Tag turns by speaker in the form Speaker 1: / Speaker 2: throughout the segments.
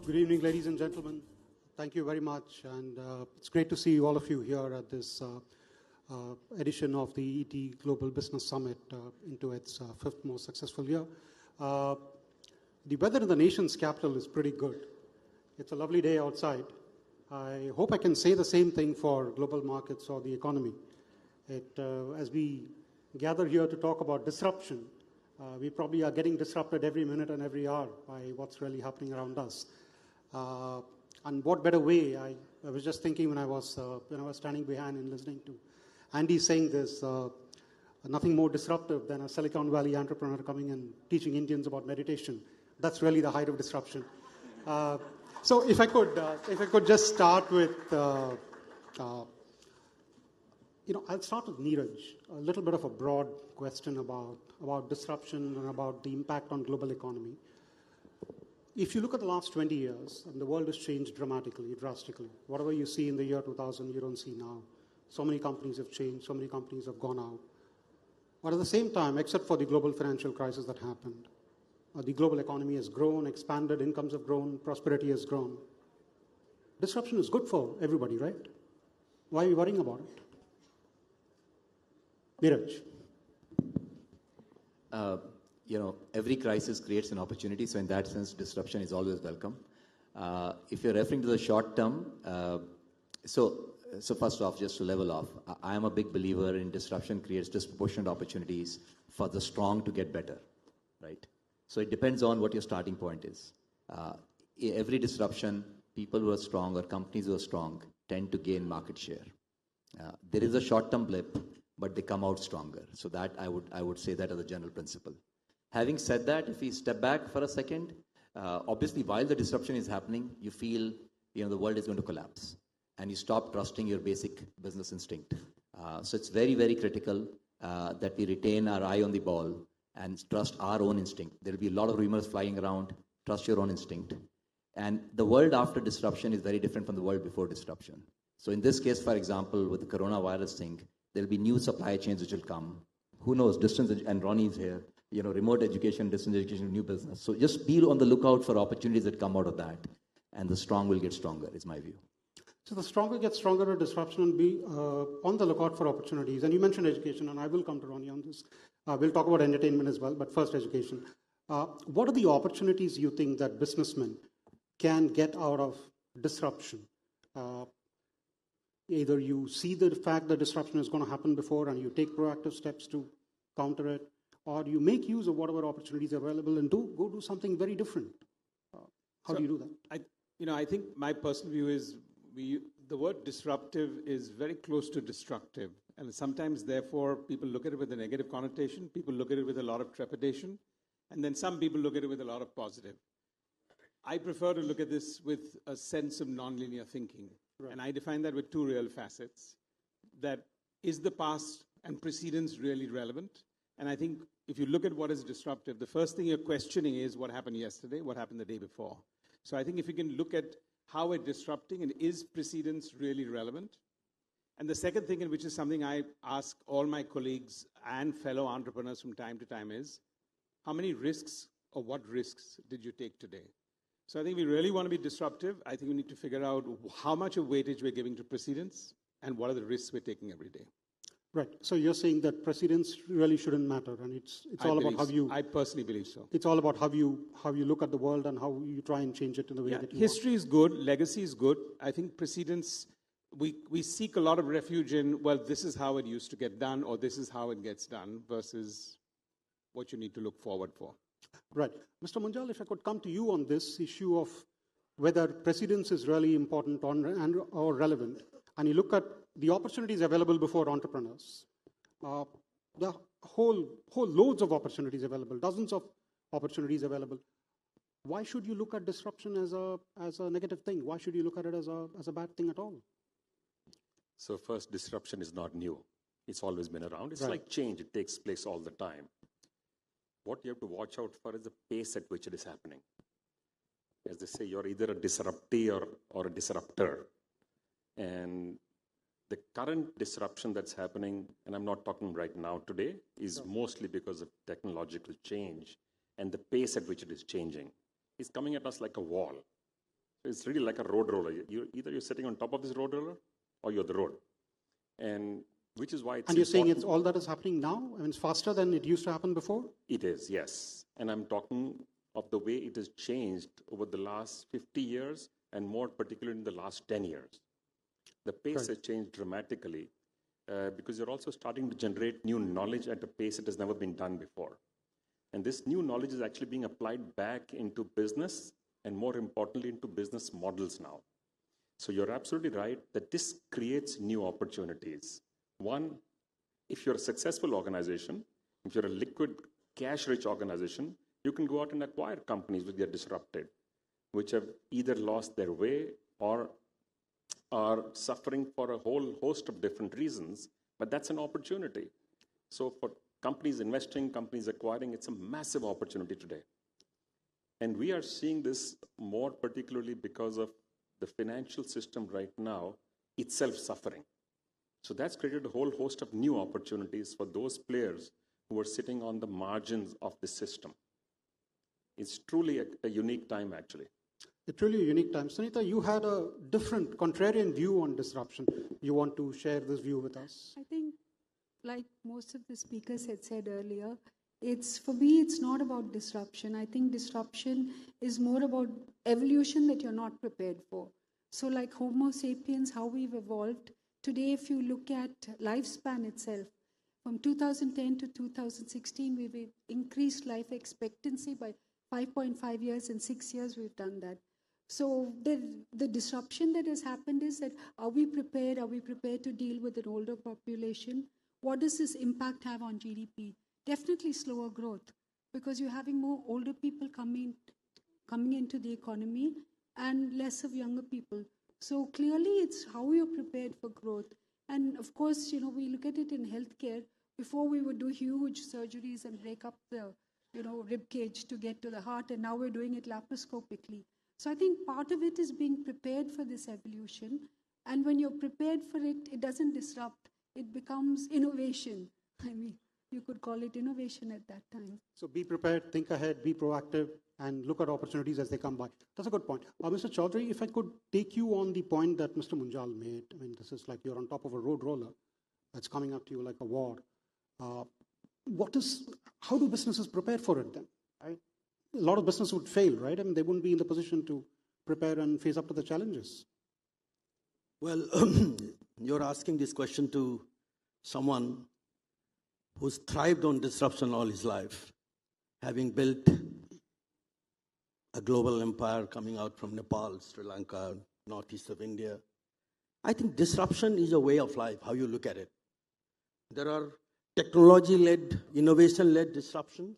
Speaker 1: Good evening, ladies and gentlemen. Thank you very much, and it's great to see all of you here at this edition of the ET Global Business Summit into its fifth most successful year. The weather in the nation's capital is pretty good. It's a lovely day outside. I hope I can say the same thing for global markets or the economy. As we gather here to talk about disruption, we probably are getting disrupted every minute and every hour by what's really happening around us. And what better way? I was just thinking when I was standing behind and listening to Andy saying this, nothing more disruptive than a Silicon Valley entrepreneur coming and teaching Indians about meditation. That's really the height of disruption. So if I could just start with, I'll start with Neeraj. A little bit of a broad question about disruption and about the impact on global economy. If you look at the last 20 years, and the world has changed dramatically, drastically. Whatever you see in the year 2000, you don't see now. So many companies have changed, so many companies have gone out. But at the same time, except for the global financial crisis that happened, the global economy has grown, expanded, incomes have grown, prosperity has grown. Disruption is good for everybody, right? Why are we worrying about it? Neeraj.
Speaker 2: Every crisis creates an opportunity. So in that sense, disruption is always welcome. If you're referring to the short term, so first off, just to level off, I am a big believer in disruption creates disproportionate opportunities for the strong to get better, right? So it depends on what your starting point is. Every disruption, people who are strong or companies who are strong tend to gain market share. There is a short-term blip, but they come out stronger. So that I would say that as a general principle. Having said that, if we step back for a second, obviously while the disruption is happening, you feel the world is going to collapse, and you stop trusting your basic business instinct. So it's very, very critical that we retain our eye on the ball and trust our own instinct. There will be a lot of rumors flying around. Trust your own instinct. And the world after disruption is very different from the world before disruption. So in this case, for example, with the coronavirus thing, there will be new supply chains which will come. Who knows? Distance, and Ronnie is here. Remote education, distance education, new business. So just be on the lookout for opportunities that come out of that. And the strong will get stronger, is my view.
Speaker 1: So the strong will get stronger at disruption and be on the lookout for opportunities. And you mentioned education, and I will come to Ronnie on this. We'll talk about entertainment as well, but first education. What are the opportunities you think that businessmen can get out of disruption? Either you see the fact that disruption is going to happen before and you take proactive steps to counter it, or you make use of whatever opportunities are available and go do something very different. How do you do that?
Speaker 3: I think my personal view is the word disruptive is very close to destructive. And sometimes, therefore, people look at it with a negative connotation. People look at it with a lot of trepidation. And then some people look at it with a lot of positive. I prefer to look at this with a sense of nonlinear thinking. Right. And I define that with two real facets. That is the past and precedence really relevant? And I think if you look at what is disruptive, the first thing you're questioning is what happened yesterday, what happened the day before. So I think if you can look at how we're disrupting and is precedence really relevant? And the second thing, and which is something I ask all my colleagues and fellow entrepreneurs from time to time is, how many risks or what risks did you take today? So I think we really want to be disruptive. I think we need to figure out how much of weightage we're giving to precedence and what are the risks we're taking every day.
Speaker 1: Right. So you're saying that precedence really shouldn't matter, and it's all about how you.
Speaker 3: I personally believe so.
Speaker 1: It's all about how you look at the world and how you try and change it in the way that you
Speaker 3: history want. Is good, legacy is good. I think precedence, we seek a lot of refuge in, well, this is how it used to get done, or this is how it gets done, versus what you need to look forward for.
Speaker 1: Right. Mr. Munjal, if I could come to you on this issue of whether precedence is really important or relevant, and you look at the opportunities available before entrepreneurs, the whole loads of opportunities available, dozens of opportunities available. Why should you look at disruption as a negative thing? Why should you look at it as a bad thing at all?
Speaker 4: So first, disruption is not new. It's always been around. It's
Speaker 1: right.
Speaker 4: Like change. It takes place all the time. What you have to watch out for is the pace at which it is happening. As they say, you're either a disruptee or a disruptor. And the current disruption that's happening, and I'm not talking right now today, is mostly because of technological change and the pace at which it is changing. It's coming at us like a wall. It's really like a road roller. Either you're sitting on top of this road roller or you're the road. And which is why it's
Speaker 1: And you're saying
Speaker 4: important.
Speaker 1: it's all that is happening now? I mean, it's faster than it used to happen before?
Speaker 4: It is, yes. And I'm talking of the way it has changed over the last 50 years and more particularly in the last 10 years. The pace has changed dramatically because you're also starting to generate new knowledge at a pace that has never been done before. And this new knowledge is actually being applied back into business and more importantly into business models now. So you're absolutely right that this creates new opportunities. One, if you're a successful organization, if you're a liquid, cash-rich organization, you can go out and acquire companies which are disrupted, which have either lost their way or are suffering for a whole host of different reasons, but that's an opportunity. So for companies investing, companies acquiring, it's a massive opportunity today. And we are seeing this more particularly because of the financial system right now itself suffering. So that's created a whole host of new opportunities for those players who are sitting on the margins of the system. It's truly a unique time, actually.
Speaker 1: It's really a unique time. Suneeta, you had a different, contrarian view on disruption. You want to share this view with us?
Speaker 5: I think, like most of the speakers had said earlier, for me, it's not about disruption. I think disruption is more about evolution that you're not prepared for. So like Homo sapiens, how we've evolved, today if you look at lifespan itself, from 2010 to 2016, we've increased life expectancy by 5.5 years. In 6 years, we've done that. So the disruption that has happened is that, are we prepared? Are we prepared to deal with an older population? What does this impact have on GDP? Definitely slower growth, because you're having more older people coming into the economy and less of younger people. So clearly it's how you're prepared for growth. And of course, we look at it in healthcare. Before we would do huge surgeries and break up the rib cage to get to the heart, and now we're doing it laparoscopically. So I think part of it is being prepared for this evolution. And when you're prepared for it, it doesn't disrupt. It becomes innovation. I mean, you could call it innovation at that time.
Speaker 1: So be prepared, think ahead, be proactive, and look at opportunities as they come by. That's a good point. Mr. Chaudhary, if I could take you on the point that Mr. Munjal made. I mean, this is like you're on top of a road roller that's coming up to you like a war. How do businesses prepare for it then? Right? A lot of business would fail, right? I mean, they wouldn't be in the position to prepare and face up to the challenges.
Speaker 6: Well, you're asking this question to someone who's thrived on disruption all his life, having built a global empire coming out from Nepal, Sri Lanka, northeast of India. I think disruption is a way of life, how you look at it. There are technology-led, innovation-led disruptions.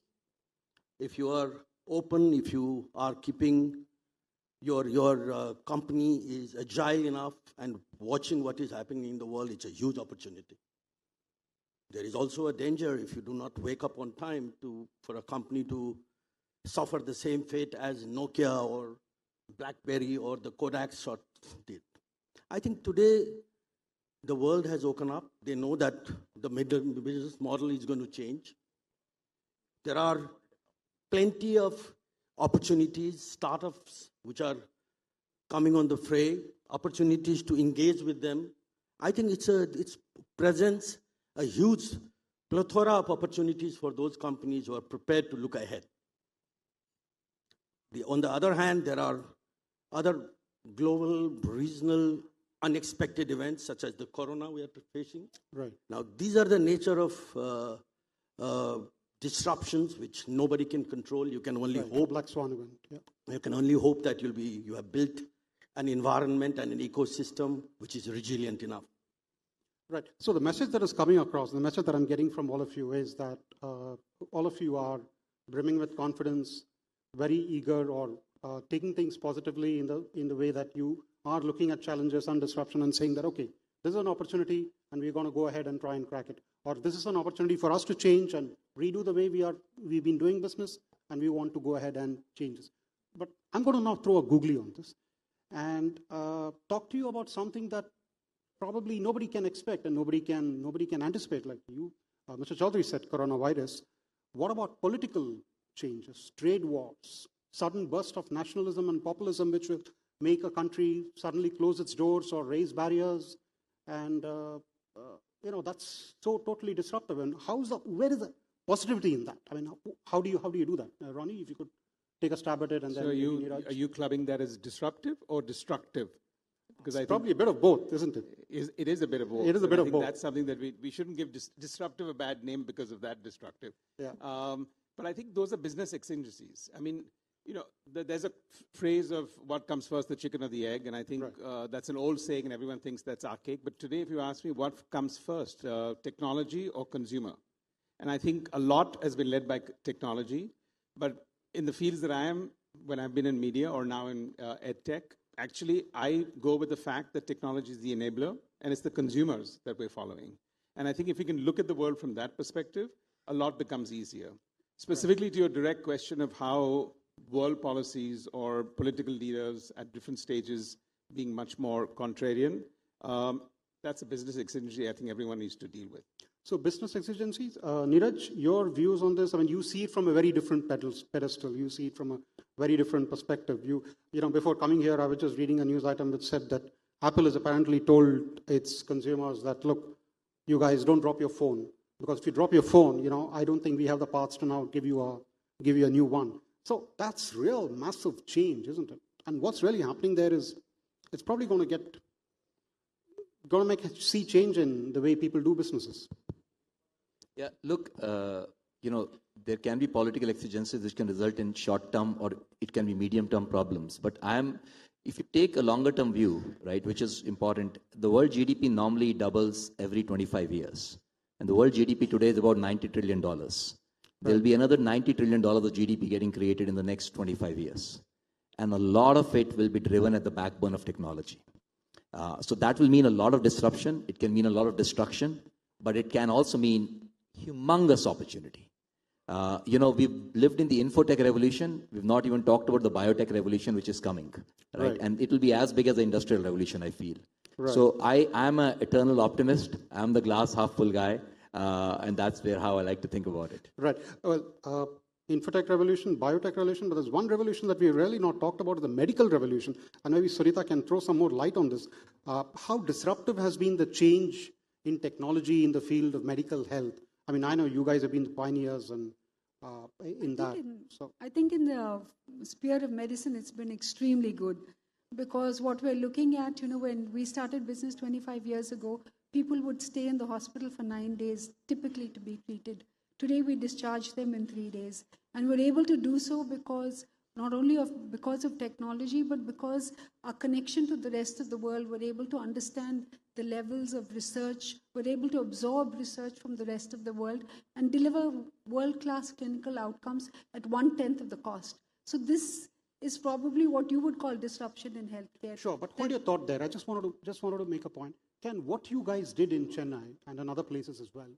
Speaker 6: If you are open, if you are keeping your company is agile enough and watching what is happening in the world, it's a huge opportunity. There is also a danger if you do not wake up on time for a company to suffer the same fate as Nokia or BlackBerry or the Kodak shot did. I think today the world has woken up. They know that the business model is going to change. There are plenty of opportunities, startups which are coming on the fray, opportunities to engage with them. I think it presents a huge plethora of opportunities for those companies who are prepared to look ahead. On the other hand, there are other global, regional, unexpected events such as the corona we are facing.
Speaker 1: Right.
Speaker 6: Now, these are the nature of disruptions which nobody can control. You can only hope.
Speaker 1: Black swan event. Yeah.
Speaker 6: You can only hope that you have built an environment and an ecosystem which is resilient enough.
Speaker 1: Right. So the message that is coming across, the message that I'm getting from all of you is that all of you are brimming with confidence, very eager or taking things positively in the way that you are looking at challenges and disruption and saying that, okay, this is an opportunity and we're going to go ahead and try and crack it. Or this is an opportunity for us to change and redo the way we've been doing business, and we want to go ahead and change this. But I'm going to now throw a googly on this and talk to you about something that probably nobody can expect and nobody can anticipate, like you, Mr. Chaudhary said, coronavirus. What about political changes, trade wars, sudden burst of nationalism and populism which will make a country suddenly close its doors or raise barriers, and that's so totally disruptive. And where is the positivity in that? I mean, how do you do that, Ronnie? If you could take a stab at it, and
Speaker 3: So
Speaker 1: then
Speaker 3: are you clubbing that as disruptive or destructive? Because
Speaker 1: it's probably a bit of both, isn't it?
Speaker 3: It is a bit of both.
Speaker 1: It is a bit
Speaker 3: I
Speaker 1: of
Speaker 3: think
Speaker 1: both.
Speaker 3: That's something that we shouldn't give disruptive a bad name because of that destructive.
Speaker 1: Yeah.
Speaker 3: But I think those are business exigencies. I mean, there's a phrase of what comes first, the chicken or the egg, and I think that's an old saying, and everyone thinks that's archaic. But today, if you ask me what comes first, technology or consumer, and I think a lot has been led by technology, but in the fields that I am, when I've been in media or now in ed tech, actually, I go with the fact that technology is the enabler, and it's the consumers that we're following. And I think if we can look at the world from that perspective, a lot becomes easier. Specifically to your direct question of how world policies or political leaders at different stages being much more contrarian, that's a business exigency I think everyone needs to deal with.
Speaker 1: So business exigencies, Neeraj, your views on this? I mean, you see it from a very different pedestal. You see it from a very different perspective. Before coming here, I was just reading a news item that said that Apple has apparently told its consumers that, look, you guys don't drop your phone, because if you drop your phone, I don't think we have the parts to now give you a new one. So that's real massive change, isn't it? And what's really happening there is it's probably going to make a sea change in the way people do businesses.
Speaker 2: Yeah, look, there can be political exigencies which can result in short-term or it can be medium-term problems. But if you take a longer-term view, right, which is important, the world GDP normally doubles every 25 years. And the world GDP today is about $90 trillion. There'll be another $90 trillion of GDP getting created in the next 25 years. And a lot of it will be driven at the backbone of technology. So that will mean a lot of disruption. It can mean a lot of destruction, but it can also mean humongous opportunity. We've lived in the infotech revolution. We've not even talked about the biotech revolution, which is coming, right? And it will be as big as the industrial revolution, I feel. Right. So I'm an eternal optimist. I'm the glass half full guy, and that's how I like to think about it.
Speaker 1: Right. Well, infotech revolution, biotech revolution, but there's one revolution that we really not talked about, the medical revolution. And maybe Suneeta can throw some more light on this. How disruptive has been the change in technology in the field of medical health? I mean, I know you guys have been the pioneers in that.
Speaker 5: I think in the sphere of medicine, it's been extremely good, because what we're looking at, when we started business 25 years ago, people would stay in the hospital for 9 days, typically to be treated. Today, we discharge them in 3 days. And we're able to do so because not only because of technology, but because our connection to the rest of the world, we're able to understand the levels of research, we're able to absorb research from the rest of the world and deliver world-class clinical outcomes at 1/10 of the cost. So this is probably what you would call disruption in healthcare.
Speaker 1: Sure, but hold your thought there. I just wanted to make a point. Ken, what you guys did in Chennai and in other places as well,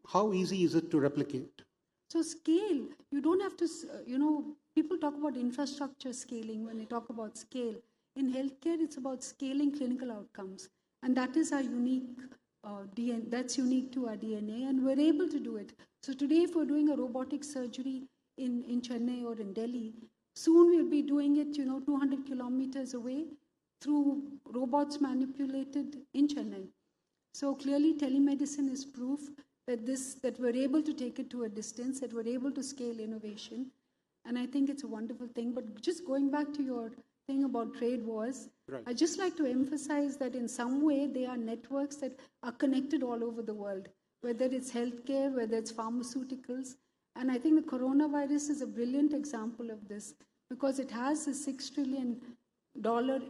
Speaker 1: how easy is it to replicate?
Speaker 5: So scale, you don't have to, people talk about infrastructure scaling when they talk about scale. In healthcare, it's about scaling clinical outcomes. And that is our unique DNA, that's unique to our DNA, and we're able to do it. So today, if we're doing a robotic surgery in Chennai or in Delhi, soon we'll be doing it, 200 kilometers away through robots manipulated in Chennai. So clearly, telemedicine is proof that we're able to take it to a distance, that we're able to scale innovation. And I think it's a wonderful thing. But just going back to your thing about trade wars, right. I'd just like to emphasize that in some way, they are networks that are connected all over the world, whether it's healthcare, whether it's pharmaceuticals. And I think the coronavirus is a brilliant example of this, because it has a $6 trillion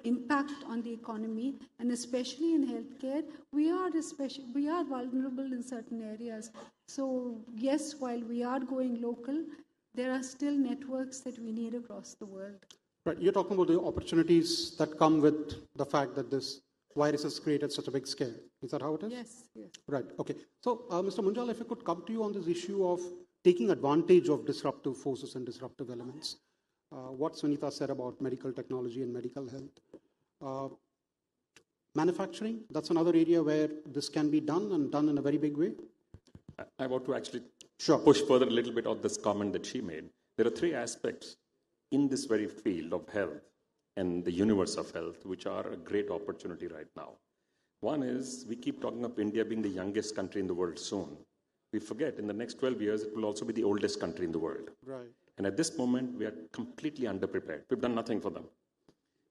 Speaker 5: impact on the economy, and especially in healthcare, we are vulnerable in certain areas. So yes, while we are going local, there are still networks that we need across the world.
Speaker 1: Right, you're talking about the opportunities that come with the fact that this virus has created such a big scale. Is that how it is?
Speaker 5: Yes.
Speaker 1: Right, okay. So, Mr. Munjal, if I could come to you on this issue of taking advantage of disruptive forces and disruptive elements. What Suneeta said about medical technology and medical health. Manufacturing, that's another area where this can be done, and done in a very big way.
Speaker 4: I want to actually
Speaker 1: Sure.
Speaker 4: push further a little bit on this comment that she made. There are three aspects in this very field of health and the universe of health, which are a great opportunity right now. One is, we keep talking of India being the youngest country in the world soon. We forget, in the next 12 years, it will also be the oldest country in the world.
Speaker 1: Right.
Speaker 4: And at this moment, we are completely underprepared. We've done nothing for them.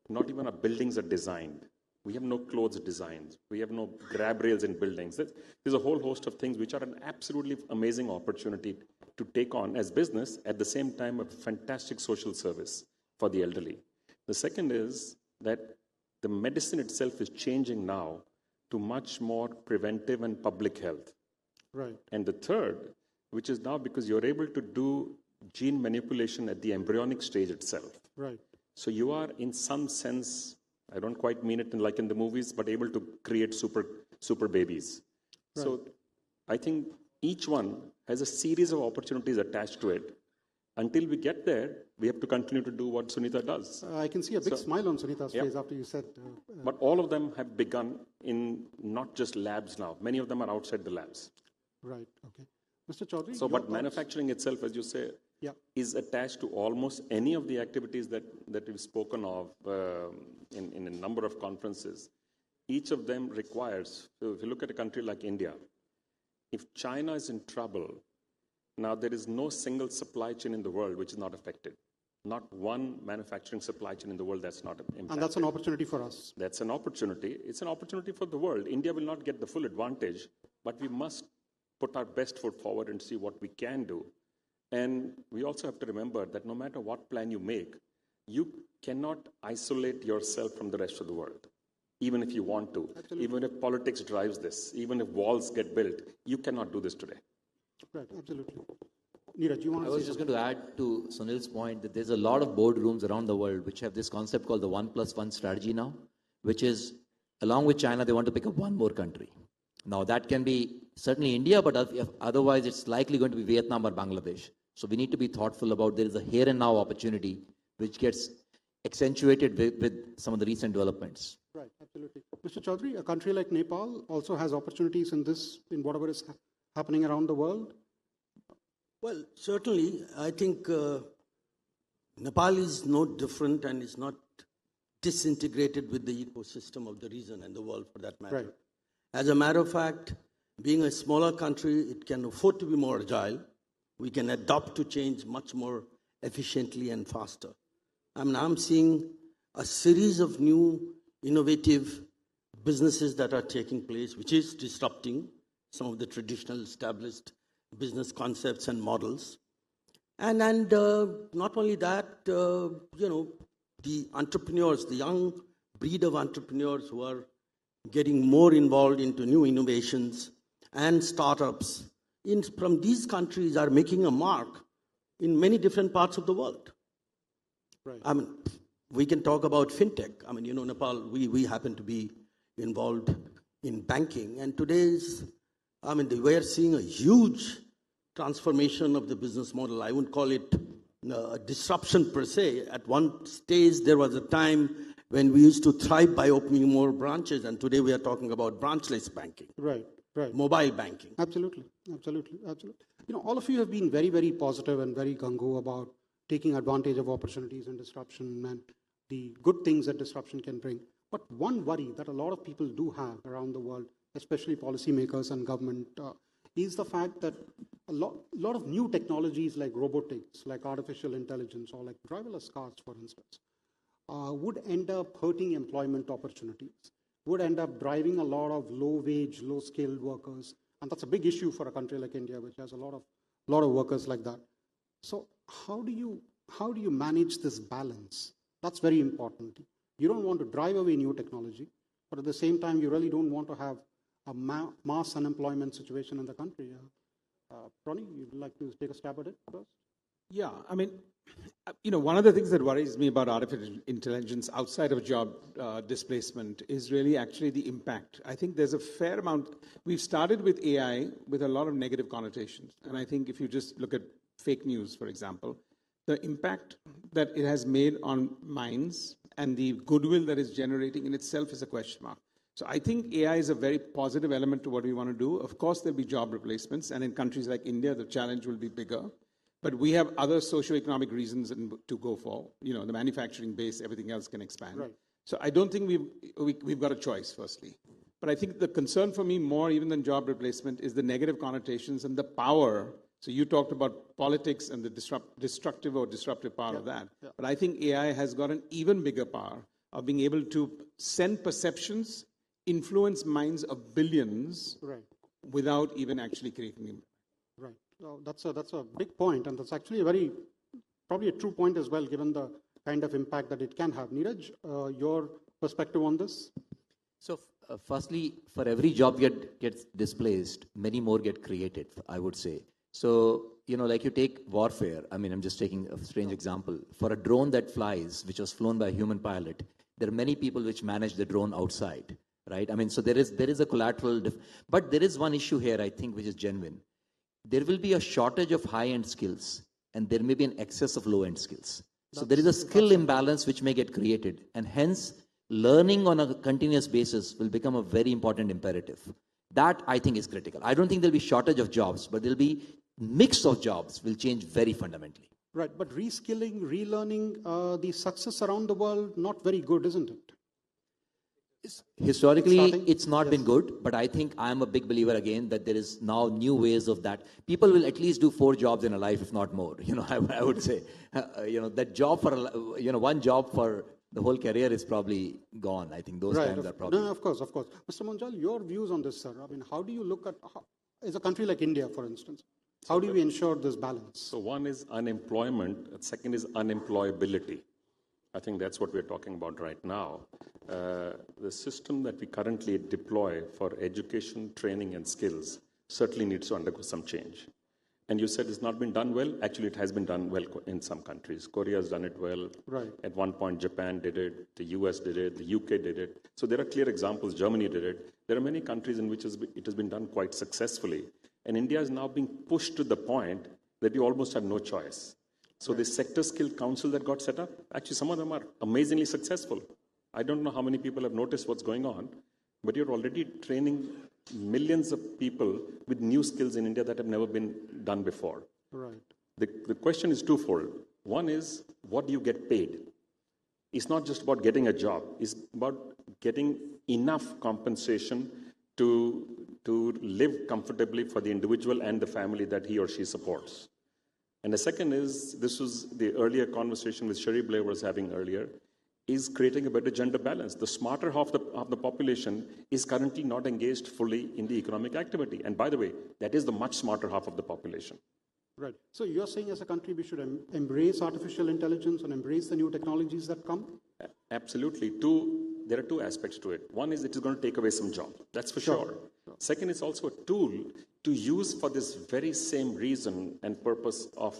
Speaker 4: Not even our buildings are designed. We have no clothes designs. We have no grab rails in buildings. There's a whole host of things which are an absolutely amazing opportunity to take on as business, at the same time a fantastic social service for the elderly. The second is that the medicine itself is changing now to much more preventive and public health.
Speaker 1: Right.
Speaker 4: And the third, which is now because you're able to do gene manipulation at the embryonic stage itself.
Speaker 1: Right.
Speaker 4: So you are, in some sense, I don't quite mean it like in the movies, but able to create super babies.
Speaker 1: Right.
Speaker 4: So I think each one has a series of opportunities attached to it. Until we get there, we have to continue to do what Suneeta does.
Speaker 1: I can see a big smile on Suneeta's face after you said.
Speaker 4: But all of them have begun in not just labs now. Many of them are outside the labs.
Speaker 1: Right. Okay. Mr. Chaudhary.
Speaker 4: So, but manufacturing itself, as you say, is attached to almost any of the activities that we've spoken of in a number of conferences. Each of them requires, so if you look at a country like India, if China is in trouble, now there is no single supply chain in the world which is not affected. Not one manufacturing supply chain in the world that's not impacted.
Speaker 1: And that's an opportunity for us.
Speaker 4: That's an opportunity. It's an opportunity for the world. India will not get the full advantage, but we must put our best foot forward and see what we can do. And we also have to remember that no matter what plan you make, you cannot isolate yourself from the rest of the world, even if you want to. Absolutely. Even if politics drives this, even if walls get built, you cannot do this today.
Speaker 1: Right, absolutely. Neeraj, you want to
Speaker 2: I was just going to add to Sunil's point that there's a lot of boardrooms around the world which have this concept called the 1+1 strategy now, which is, along with China, they want to pick up one more country. Now, that can be certainly India, but otherwise it's likely going to be Vietnam or Bangladesh. So we need to be thoughtful about there is a here and now opportunity which gets accentuated with some of the recent developments.
Speaker 1: Right, absolutely. Mr. Chaudhary, a country like Nepal also has opportunities in whatever is happening around the world?
Speaker 6: Well, certainly, I think Nepal is no different and is not disintegrated with the ecosystem of the region and the world for that matter.
Speaker 1: Right.
Speaker 6: As a matter of fact, being a smaller country, it can afford to be more agile. We can adapt to change much more efficiently and faster. I mean, I'm seeing a series of new innovative businesses that are taking place, which is disrupting some of the traditional established business concepts and models. And not only that, the entrepreneurs, the young breed of entrepreneurs who are getting more involved into new innovations and startups from these countries are making a mark in many different parts of the world.
Speaker 1: Right.
Speaker 6: I mean, we can talk about fintech. I mean, Nepal, we happen to be involved in banking. And we are seeing a huge transformation of the business model. I wouldn't call it a disruption per se. At one stage, there was a time when we used to thrive by opening more branches, and today we are talking about branchless banking.
Speaker 1: Right, right.
Speaker 6: Mobile banking.
Speaker 1: Absolutely, absolutely, absolutely. All of you have been very, very positive and very gung-ho about taking advantage of opportunities and disruption and the good things that disruption can bring. But one worry that a lot of people do have around the world, especially policymakers and government, is the fact that a lot of new technologies like robotics, like artificial intelligence, or like driverless cars, for instance, would end up hurting employment opportunities, would end up driving a lot of low-wage, low-skilled workers. And that's a big issue for a country like India, which has a lot of workers like that. So how do you manage this balance? That's very important. You don't want to drive away new technology, but at the same time, you really don't want to have a mass unemployment situation in the country. Ronnie, you'd like to take a stab at it first?
Speaker 3: Yeah, I mean, one of the things that worries me about artificial intelligence outside of job displacement is really actually the impact. I think there's a fair amount. We've started with AI with a lot of negative connotations. And I think if you just look at fake news, for example, the impact that it has made on minds and the goodwill that it's generating in itself is a question mark. So I think AI is a very positive element to what we want to do. Of course, there'll be job replacements. And in countries like India, the challenge will be bigger. But we have other socioeconomic reasons to go for. You know, the manufacturing base, everything else can expand.
Speaker 1: Right.
Speaker 3: So I don't think we've got a choice, firstly. But I think the concern for me more even than job replacement is the negative connotations and the power. So you talked about politics and the destructive or disruptive power of that. Yeah. But I think AI has got an even bigger power of being able to send perceptions, influence minds of billions, right, without even actually creating them.
Speaker 1: Right. So that's a big point, and that's actually probably a true point as well, given the kind of impact that it can have. Neeraj, your perspective on this?
Speaker 2: So, firstly, for every job gets displaced, many more get created, I would say. So, you know, like you take warfare. I mean, I'm just taking a strange example. For a drone that flies, which was flown by a human pilot, there are many people which manage the drone outside, right? I mean, so there is a collateral, but there is one issue here, I think, which is genuine. There will be a shortage of high-end skills, and there may be an excess of low-end skills. So there is a skill imbalance which may get created, and hence learning on a continuous basis will become a very important imperative. That, I think, is critical. I don't think there'll be shortage of jobs, but there'll be mix of jobs will change very fundamentally.
Speaker 1: Right, but reskilling, relearning, the success around the world, not very good, isn't it?
Speaker 2: Historically, it's not been good, but I think I'm a big believer again that there is now new ways of that. People will at least do 4 jobs in a life, if not more. You know, I would say, you know, that job for, one job for the whole career is probably gone. I think those times are probably...
Speaker 1: No, of course. Mr. Munjal, your views on this, sir. I mean, how do you look at, as a country like India, for instance, how do we ensure this balance?
Speaker 4: So one is unemployment, second is unemployability. I think that's what we're talking about right now. The system that we currently deploy for education, training, and skills certainly needs to undergo some change. And you said it's not been done well. Actually, it has been done well in some countries. Korea has done it well.
Speaker 1: Right.
Speaker 4: At one point, Japan did it. The US did it. The UK did it. So there are clear examples. Germany did it. There are many countries in which it has been done quite successfully. And India is now being pushed to the point that you almost have no choice. So the sector skill council that got set up, actually some of them are amazingly successful. I don't know how many people have noticed what's going on, but you're already training millions of people with new skills in India that have never been done before.
Speaker 1: Right.
Speaker 4: The question is twofold. One is, what do you get paid? It's not just about getting a job. It's about getting enough compensation to live comfortably for the individual and the family that he or she supports. And the second is, this was the earlier conversation which Sherry Blair was having earlier, is creating a better gender balance. The smarter half of the population is currently not engaged fully in the economic activity. And by the way, that is the much smarter half of the population.
Speaker 1: Right. So you're saying as a country we should embrace artificial intelligence and embrace the new technologies that come?
Speaker 4: Absolutely. There are 2 aspects to it. One is it is going to take away some jobs. That's for sure. Second, it's also a tool to use for this very same reason and purpose of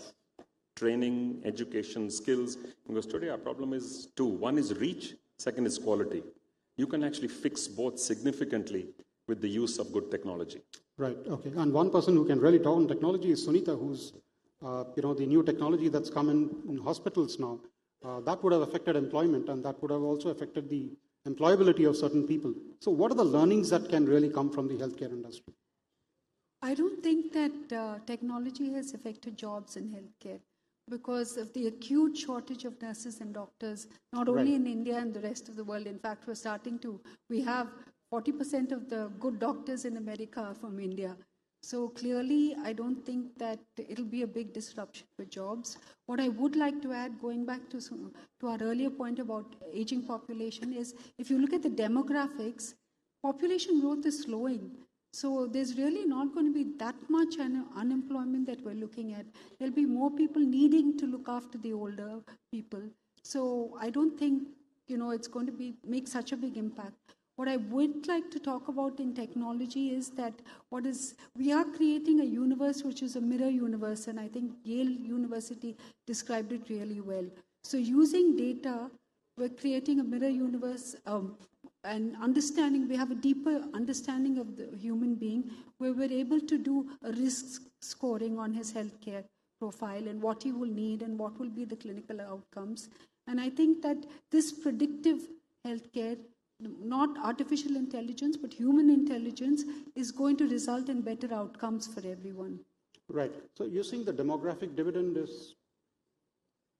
Speaker 4: training, education, skills. Because today our problem is 2. One is reach, second is quality. You can actually fix both significantly with the use of good technology.
Speaker 1: Right, okay. And one person who can really talk on technology is Suneeta, who's, the new technology that's come in hospitals now. That would have affected employment, and that would have also affected the employability of certain people. So what are the learnings that can really come from the healthcare industry?
Speaker 5: I don't think that technology has affected jobs in healthcare because of the acute shortage of nurses and doctors, not only in India and the rest of the world. In fact, we have 40% of the good doctors in America are from India. So clearly, I don't think that it'll be a big disruption for jobs. What I would like to add, going back to our earlier point about aging population, is if you look at the demographics, population growth is slowing. So there's really not going to be that much unemployment that we're looking at. There'll be more people needing to look after the older people. So I don't think, it's going to make such a big impact. What I would like to talk about in technology is that we are creating a universe which is a mirror universe, and I think Yale University described it really well. So using data, we're creating a mirror universe and we have a deeper understanding of the human being where we're able to do a risk scoring on his healthcare profile and what he will need and what will be the clinical outcomes. And I think that this predictive healthcare, not artificial intelligence, but human intelligence, is going to result in better outcomes for everyone.
Speaker 1: Right. So you're saying the demographic dividend is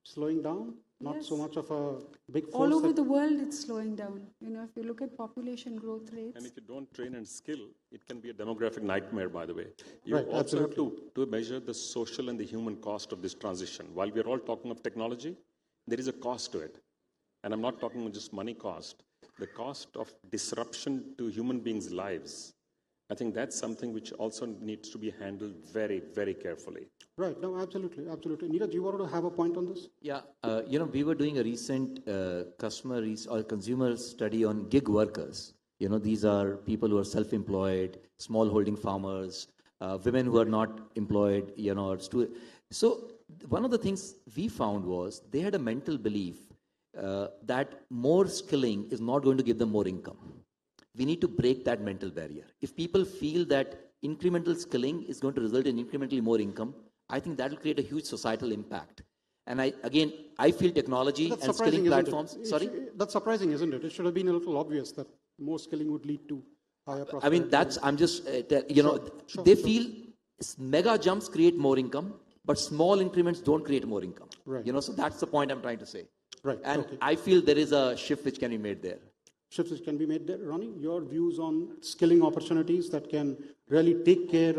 Speaker 1: slowing down? Not so much of a big force?
Speaker 5: All over the world, it's slowing down. If you look at population growth rates.
Speaker 4: And if you don't train and skill, it can be a demographic nightmare, by the way. You
Speaker 1: Right,
Speaker 4: also
Speaker 1: absolutely.
Speaker 4: have to measure the social and the human cost of this transition. While we are all talking of technology, there is a cost to it. And I'm not talking just money cost. The cost of disruption to human beings' lives, I think that's something which also needs to be handled very, very carefully.
Speaker 1: Right. No, absolutely. Absolutely. Neeraj, you wanted to have a point on this?
Speaker 2: Yeah, we were doing a recent or consumer study on gig workers. These are people who are self-employed, small holding farmers, women who are not employed, So one of the things we found was they had a mental belief that more skilling is not going to give them more income. We need to break that mental barrier. If people feel that incremental skilling is going to result in incrementally more income, I think that will create a huge societal impact. And I feel technology and skilling platforms. Sorry?
Speaker 1: That's surprising, isn't it? It should have been a little obvious that more skilling would lead to higher prosperity.
Speaker 2: They feel mega jumps create more income, but small increments don't create more income.
Speaker 1: Right.
Speaker 2: So that's the point I'm trying to say.
Speaker 1: Right.
Speaker 2: And
Speaker 1: okay.
Speaker 2: I feel there is a shift which can be made there.
Speaker 1: Shifts which can be made there. Ronnie, your views on skilling opportunities that can really take care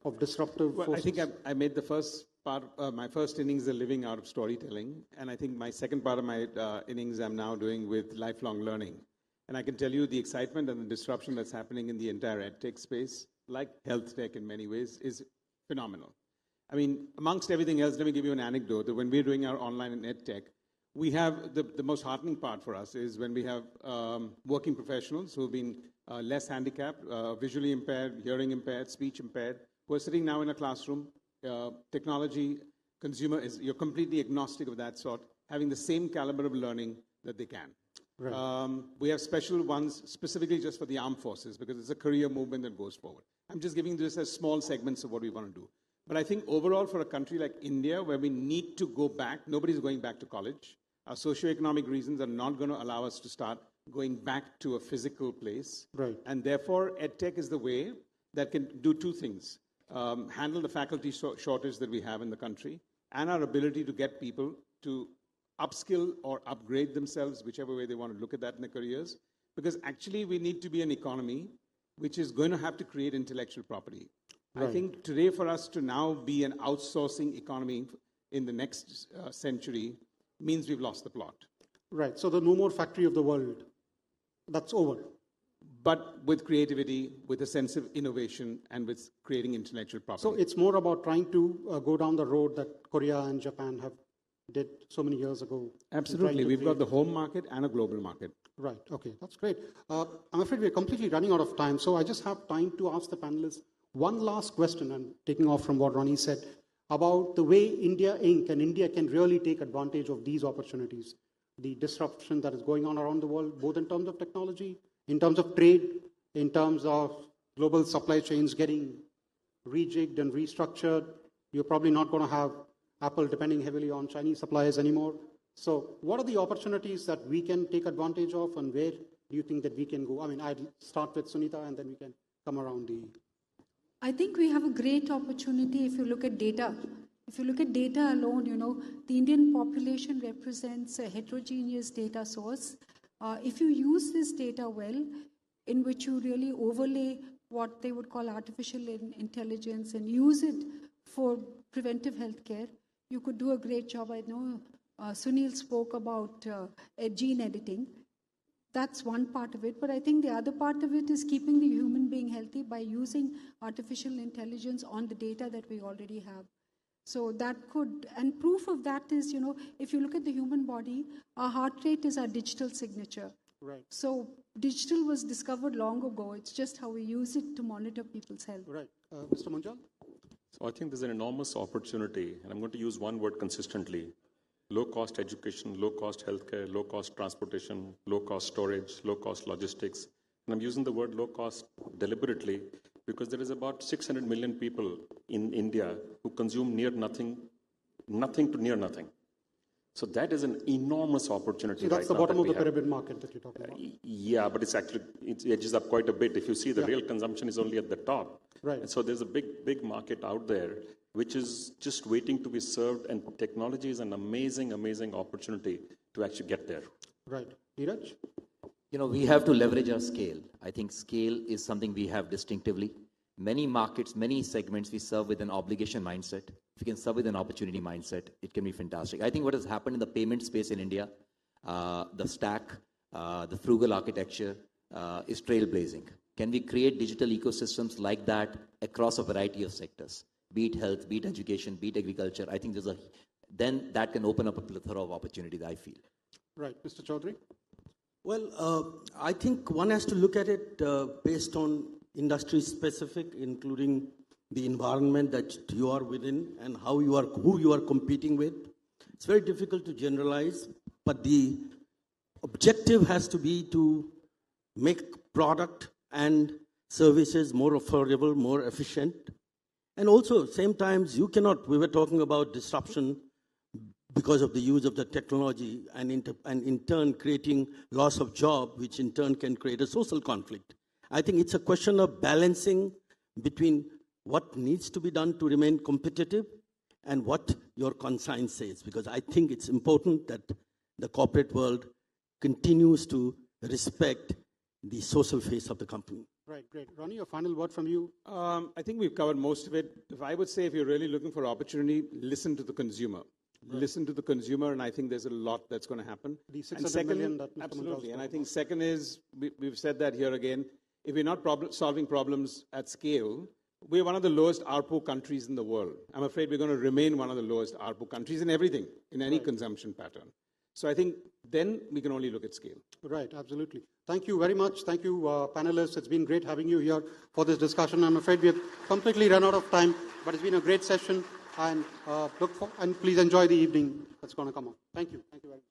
Speaker 1: of disruptive forces?
Speaker 3: I think I made the first part, my first innings are living out of storytelling. And I think my second part of my innings I'm now doing with lifelong learning. And I can tell you the excitement and the disruption that's happening in the entire edtech space, like health tech in many ways, is phenomenal. I mean, amongst everything else, let me give you an anecdote that when we're doing our online and edtech, we have the most heartening part for us is when we have working professionals who have been less handicapped, visually impaired, hearing impaired, speech impaired, who are sitting now in a classroom, technology, consumer, you're completely agnostic of that sort, having the same caliber of learning that they can. Right. We have special ones specifically just for the armed forces because it's a career movement that goes forward. I'm just giving this as small segments of what we want to do. But I think overall for a country like India where we need to go back, nobody's going back to college. Our socioeconomic reasons are not going to allow us to start going back to a physical place.
Speaker 1: Right.
Speaker 3: And therefore, EdTech is the way that can do two things. Handle the faculty shortage that we have in the country and our ability to get people to upskill or upgrade themselves, whichever way they want to look at that in their careers. Because actually, we need to be an economy which is going to have to create intellectual property. Right. I think today for us to now be an outsourcing economy in the next century means we've lost the plot.
Speaker 1: Right. So the no more factory of the world, that's over.
Speaker 3: But with creativity, with a sense of innovation, and with creating intellectual property.
Speaker 1: So it's more about trying to go down the road that Korea and Japan did so many years ago.
Speaker 3: Absolutely. We've got the home market and a global market.
Speaker 1: Right. Okay. That's great. I'm afraid we're completely running out of time. So I just have time to ask the panelists one last question, and taking off from what Ronnie said, about the way India Inc. and India can really take advantage of these opportunities, the disruption that is going on around the world, both in terms of technology, in terms of trade, in terms of global supply chains getting rejigged and restructured. You're probably not going to have Apple depending heavily on Chinese suppliers anymore. So what are the opportunities that we can take advantage of, and where do you think that we can go? I mean, I'd start with Suneeta, and then we can come around the...
Speaker 5: I think we have a great opportunity if you look at data. If you look at data alone, the Indian population represents a heterogeneous data source. If you use this data well, in which you really overlay what they would call artificial intelligence and use it for preventive healthcare, you could do a great job. I know Sunil spoke about gene editing. That's one part of it. But I think the other part of it is keeping the human being healthy by using artificial intelligence on the data that we already have. So that could, and proof of that is, if you look at the human body, our heart rate is our digital signature.
Speaker 1: Right.
Speaker 5: So digital was discovered long ago. It's just how we use it to monitor people's health.
Speaker 1: Right. Mr. Munjal?
Speaker 4: So I think there's an enormous opportunity, and I'm going to use one word consistently. Low-cost education, low-cost healthcare, low-cost transportation, low-cost storage, low-cost logistics. And I'm using the word low-cost deliberately because there is about 600 million people in India who consume near nothing to near nothing. So that is an enormous opportunity.
Speaker 1: So that's
Speaker 4: right
Speaker 1: the bottom
Speaker 4: now
Speaker 1: of
Speaker 4: that
Speaker 1: the
Speaker 4: we have.
Speaker 1: pyramid market that you're talking about.
Speaker 4: Yeah, but it edges up quite a bit. If you see, the real consumption is only at the top.
Speaker 1: Right.
Speaker 4: And so there's a big market out there which is just waiting to be served, and technology is an amazing opportunity to actually get there.
Speaker 1: Right. Neeraj?
Speaker 2: You know, we have to leverage our scale. I think scale is something we have distinctively. Many markets, many segments we serve with an obligation mindset. If you can serve with an opportunity mindset, it can be fantastic. I think what has happened in the payment space in India, the stack, the frugal architecture is trailblazing. Can we create digital ecosystems like that across a variety of sectors? Be it health, be it education, be it agriculture. I think then that can open up a plethora of opportunities, I feel.
Speaker 1: Right. Mr. Chaudhary?
Speaker 6: Well, I think one has to look at it based on industry specific, including the environment that you are within and who you are competing with. It's very difficult to generalize, but the objective has to be to make product and services more affordable, more efficient. And also, same times, we were talking about disruption because of the use of the technology and in turn creating loss of job, which in turn can create a social conflict. I think it's a question of balancing between what needs to be done to remain competitive and what your conscience says, because I think it's important that the corporate world continues to respect the social face of the company.
Speaker 1: Right, great. Ronnie, a final word from you.
Speaker 3: I think we've covered most of it. If I would say, if you're really looking for opportunity, listen to the consumer. Right. Listen to the consumer, and I think there's a lot that's going to happen.
Speaker 1: The 600 million that Mr.
Speaker 3: Absolutely,
Speaker 1: Munjal
Speaker 3: and I
Speaker 1: spoke
Speaker 3: think
Speaker 1: about.
Speaker 3: second is, we've said that here again, if we're not solving problems at scale, we're one of the lowest ARPU countries in the world. I'm afraid we're going to remain one of the lowest ARPU countries in everything, in any consumption pattern. So I think then we can only look at scale.
Speaker 1: Right, absolutely. Thank you very much. Thank you, panelists. It's been great having you here for this discussion. I'm afraid we have completely run out of time, but it's been a great session. And please enjoy the evening that's going to come up. Thank you. Thank you very much.